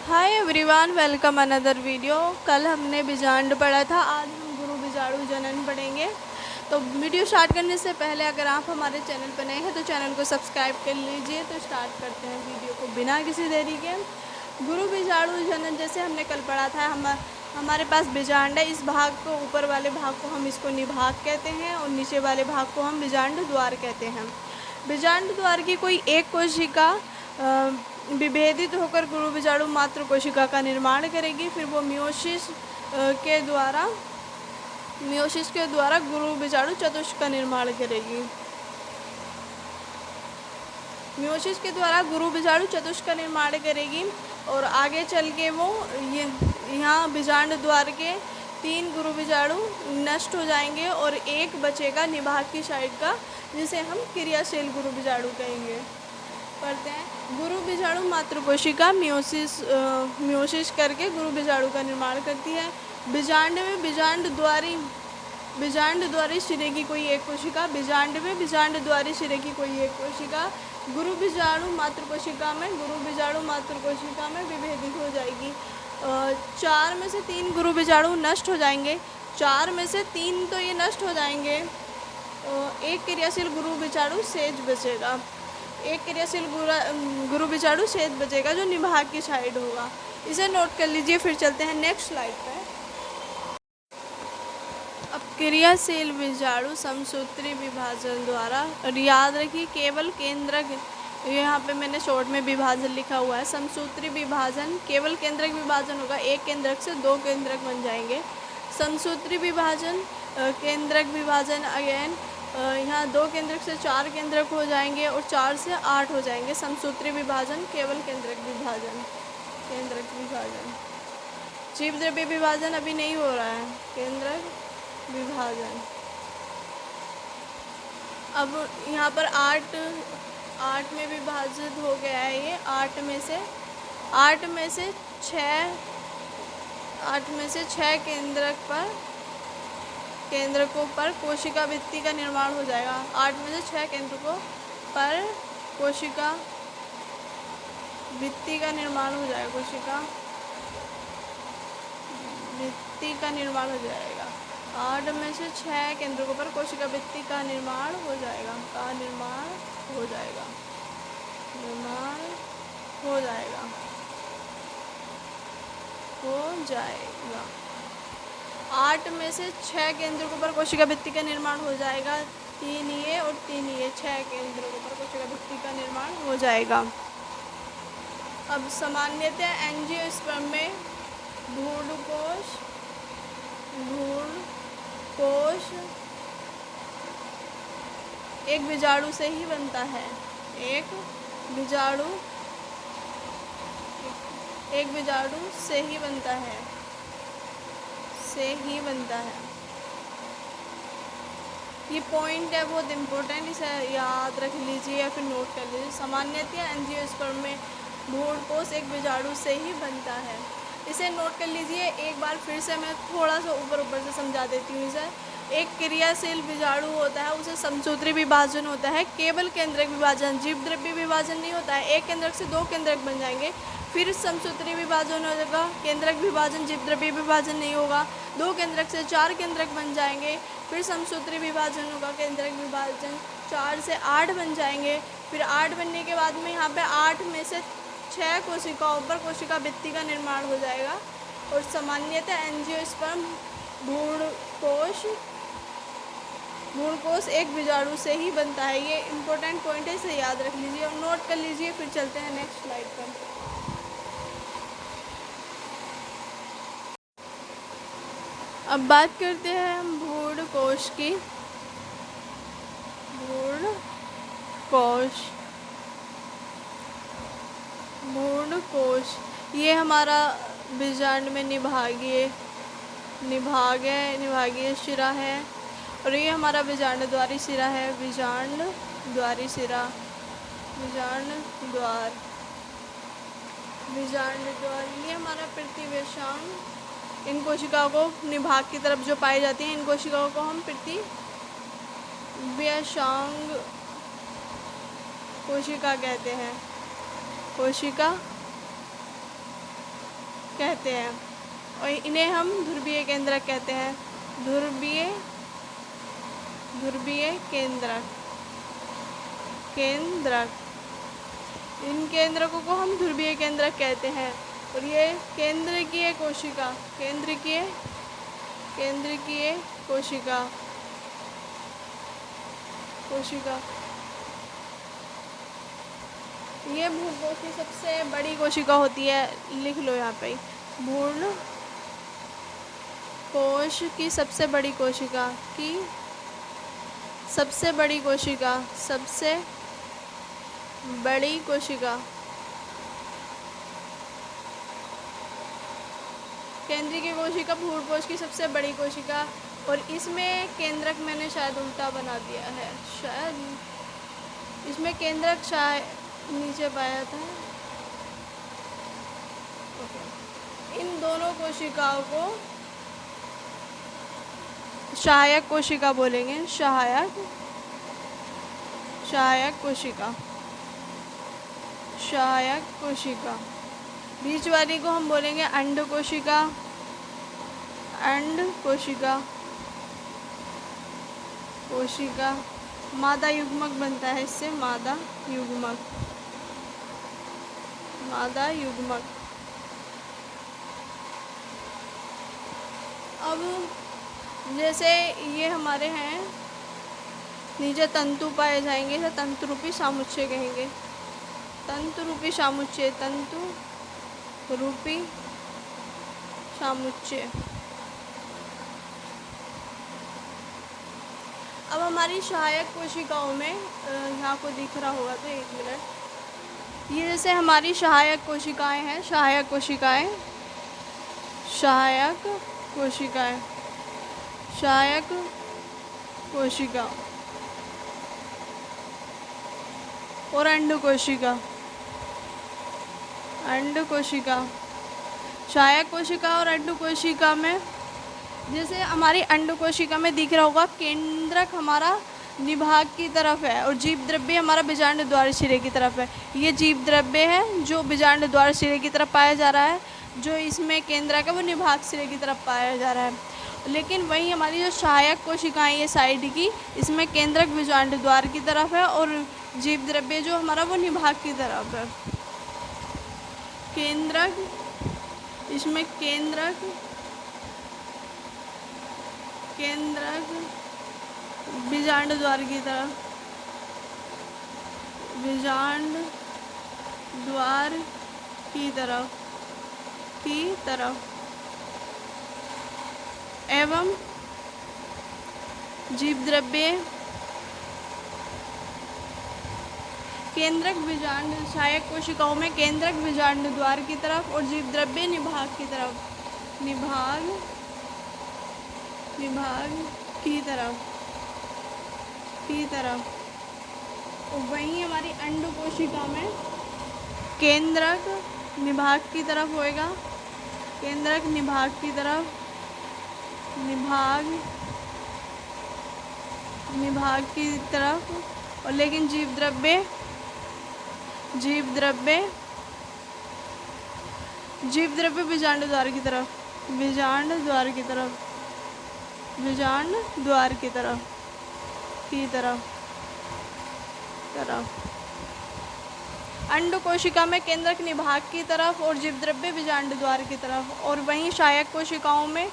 Hi everyone, welcome another video. कल हमने बीजांड पढ़ा था, आज हम गुरु बीजाणु जनन पढ़ेंगे। तो वीडियो स्टार्ट करने से पहले अगर आप हमारे चैनल पर नए हैं तो चैनल को सब्सक्राइब कर लीजिए। तो स्टार्ट करते हैं वीडियो को बिना किसी देरी के। गुरु बीजाणु जनन जैसे हमने कल पढ़ा था, हमारे पास बीजांड है। इस भाग को, ऊपर वाले भाग को हम इसको निभाग कहते हैं और नीचे वाले भाग को हम बीजांड द्वार कहते हैं। बीजांड द्वार की कोई एक कोशिका विभेदित होकर गुरु बीजाणु मात्र कोशिका का निर्माण करेगी। फिर वो मियोसिस के द्वारा गुरु बीजाणु चतुष्क का निर्माण करेगी। मियोसिस के द्वारा गुरु बीजाणु चतुष्क का निर्माण करेगी और आगे चल के वो यहाँ बीजांड द्वार के 3 गुरु बीजाणु नष्ट हो जाएंगे और एक बचेगा निभाग की साइड का, जिसे हम क्रियाशील गुरु बीजाणु कहेंगे। पढ़ते हैं। गुरु बीजाणु मात्र कोशिका मियोसिस करके गुरु बीजाणु का निर्माण करती है। बीजांड में बीजांड द्वारी सिरे की कोई एक कोशिका, बीजांड द्वारी सिरे की कोई एक कोशिका गुरु बीजाणु मात्र कोशिका में विभेदित हो जाएगी। 4 में से 3 गुरु बीजाणु नष्ट हो जाएंगे। 4 में से 3 तो ये नष्ट हो जाएंगे। एक क्रियाशील गुरु बीजाणु शेष बचेगा। एक क्रियाशील गुरु बीजाणु शेष बचेगा जो निभाग की साइड होगा। इसे नोट कर लीजिए। फिर चलते हैं नेक्स्ट स्लाइड पे। अब क्रियाशील बीजाणु समसूत्री विभाजन द्वारा, और याद रखिए केवल केंद्रक, यहाँ पे मैंने शॉर्ट में विभाजन लिखा हुआ है। समसूत्री विभाजन केवल केंद्रक विभाजन होगा। एक केंद्रक से 2 केंद्रक बन जाएंगे। समसूत्री विभाजन, केंद्रक विभाजन अगेन, यहाँ 2 केंद्रक से 4 केंद्रक हो जाएंगे और 4 से 8 हो जाएंगे। समसूत्री विभाजन केवल केंद्रक विभाजन। जीव द्रव्य विभाजन अभी नहीं हो रहा है। केंद्रक विभाजन। अब यहाँ पर 8 में विभाजित हो गया है ये। 8 में से 6 केंद्रकों पर कोशिका भित्ति का निर्माण हो जाएगा। 8 में से 6 केंद्रकों पर कोशिका भित्ति का निर्माण हो जाएगा। कोशिका भित्ति का निर्माण हो जाएगा। 8 में से 6 केंद्रकों पर कोशिका भित्ति का निर्माण हो जाएगा। निर्माण हो जाएगा। 8 में से 6 केंद्रकों पर कोशिका भित्ति का निर्माण हो जाएगा। 3 ये और 3 ये, 6 केंद्रकों पर कोशिका भित्ति का निर्माण हो जाएगा। अब सामान्यतः एंजियोस्पर्म में भ्रूणकोश एक बीजाणु से ही बनता है। एक बीजाणु से ही बनता है। ये पॉइंट है बहुत इम्पोर्टेंट, इसे याद रख लीजिए या फिर नोट कर लीजिए। सामान्यतः एंजियोस्पर्म में भ्रूणकोश एक बीजाणु से ही बनता है। इसे नोट कर लीजिए। एक बार फिर से मैं थोड़ा सा ऊपर से समझा देती हूँ इसे। एक क्रियाशील बीजाणु होता है, उसे समसूत्री विभाजन होता है। केवल केंद्रक विभाजन, जीव द्रव्य विभाजन नहीं होता है। एक केंद्रक से 2 केंद्रक बन जाएंगे, फिर समसूत्री विभाजन हो जाएगा। केंद्रक विभाजन, जीव द्रव्य विभाजन नहीं होगा। 2 केंद्रक से 4 केंद्रक बन जाएंगे, फिर समसूत्री विभाजन होगा। केंद्रक विभाजन 4 से 8 बन जाएंगे। फिर 8 बनने के बाद में यहाँ पे 8 में से 6 कोशिकाओं पर कोशिका भित्ति का निर्माण हो जाएगा। और सामान्यतः एंजियोस्पर्म भ्रूणकोश एक बीजाणु से ही बनता है। ये इम्पोर्टेंट पॉइंट है, इसे याद रख लीजिए और नोट कर लीजिए। फिर चलते हैं नेक्स्ट स्लाइड पर। अब बात करते हैं हम भ्रूणकोश की। भ्रूणकोश ये हमारा बीजांड में निभागीय शिरा है और ये हमारा बीजांड द्वारी शिरा है। बीजांड द्वार ये हमारा प्रतिवेशांग। इन कोशिकाओं को निभाग की तरफ जो पाई जाती हैं, इन कोशिकाओं को हम प्रतिवेशांग कोशिका कहते हैं। कोशिका कहते हैं और इन्हें हम ध्रुवीय केंद्रक कहते हैं। ध्रुवीय केंद्रक इन केंद्रकों को हम ध्रुवीय केंद्रक कहते हैं। और ये केंद्रकीय कोशिका ये भ्रूणकोश की सबसे बड़ी कोशिका होती है। लिख लो यहाँ पे, भ्रूणकोश की सबसे बड़ी कोशिका केंद्रीय कोशिका भ्रूणकोश की सबसे बड़ी कोशिका। और इसमें केंद्रक मैंने शायद उल्टा बना दिया है, शायद इसमें केंद्रक शायद नीचे पाया था। इन दोनों कोशिकाओं को सहायक कोशिका बोलेंगे। सहायक कोशिका। बीच वाली को हम बोलेंगे अंड कोशिका। मादा युग्मक बनता है इससे, मादा युग्मक। अब जैसे ये हमारे हैं, नीचे तंतु पाए जाएंगे, इसे तंतुरूपी सामुच्चय कहेंगे। तंतुरूपी सामुच्चय। अब हमारी सहायक कोशिकाओं में यहाँ को दिख रहा होगा तो 1 मिनट, ये जैसे हमारी सहायक कोशिकाएं हैं, सहायक कोशिका और अंड कोशिका। सहायक कोशिका और अंड कोशिका में, जैसे हमारी अंड कोशिका में दिख रहा होगा, केंद्रक हमारा निभाग की तरफ है और जीव द्रव्य हमारा बीजांड द्वार सिरे की तरफ है। ये जीव द्रव्य है जो बीजांड द्वार सिरे की तरफ पाया जा रहा है, जो इसमें केंद्रक है वो निभाग सिरे की तरफ पाया जा रहा है। लेकिन वही हमारी जो सहायक कोशिकाएं ये साइड की, इसमें केंद्रक बीजांड द्वार की तरफ है और जीव द्रव्य जो हमारा वो निभाग की तरफ है। केंद्रक, इसमें केंद्रक बीजांड द्वार की तरफ एवं जीव द्रव्य केंद्रक बीजांड, सहायक कोशिकाओं में केंद्रक बीजांड द्वार की तरफ और जीव द्रव्य निभाग की तरफ, निभाग की तरफ। और वहीं हमारी अंड कोशिका में केंद्रक निभाग की तरफ होएगा, केंद्रक निभाग की तरफ, निभाग की तरफ। और लेकिन जीव द्रव्य बीजांड द्वार की तरफ, अंड कोशिका में केंद्रक निभाग की तरफ और जीव द्रव्य बीजांड द्वार की तरफ। और वहीं सहायक कोशिकाओं में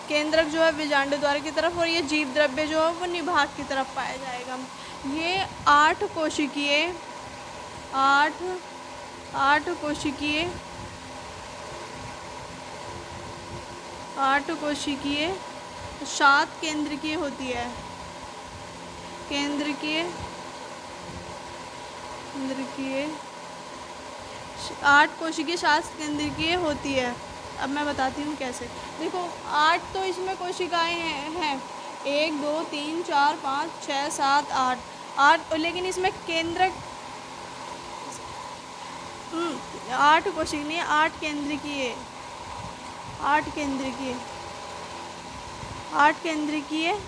केंद्रक जो है बीजांड द्वार की तरफ और ये जीव द्रव्य जो है वो निभाग की तरफ पाया जाएगा। ये 8 कोशिकीय 7 केंद्रकीय होती है। 8 कोशिकीय 7 केंद्रकीय होती है। अब मैं बताती हूँ कैसे। देखो 8 तो इसमें कोशिकाएं हैं 1 2 3 4 5 6 7 8, लेकिन इसमें केंद्रक 8 कोशिकीय नहीं, 8 केंद्रकीय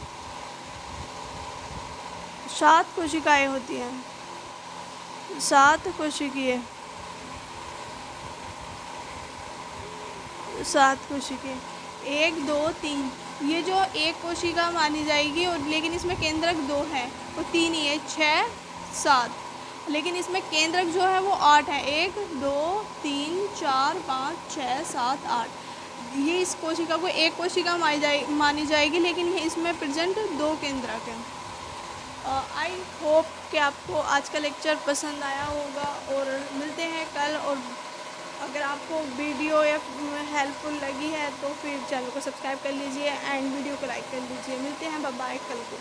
7 कोशिकाएं होती हैं। 7 कोशिकीय 7 कोशिकाएं, 1 2 3। ये जो एक कोशिका मानी जाएगी, और लेकिन इसमें केंद्रक 2 है और 3 ही है, 6 7। लेकिन इसमें केंद्रक जो है वो 8 है, 1 2 3 4 5 6 7 8। ये इस कोशिका को एक कोशिका मानी जाएगी, लेकिन इसमें प्रेजेंट 2 केंद्रक हैं। आई होप कि आपको आज का लेक्चर पसंद आया होगा, और मिलते हैं कल। और अगर आपको वीडियो या हेल्पफुल लगी है तो फिर चैनल को सब्सक्राइब कर लीजिए एंड वीडियो को लाइक कर लीजिए। मिलते हैं, बाय बाय कल को।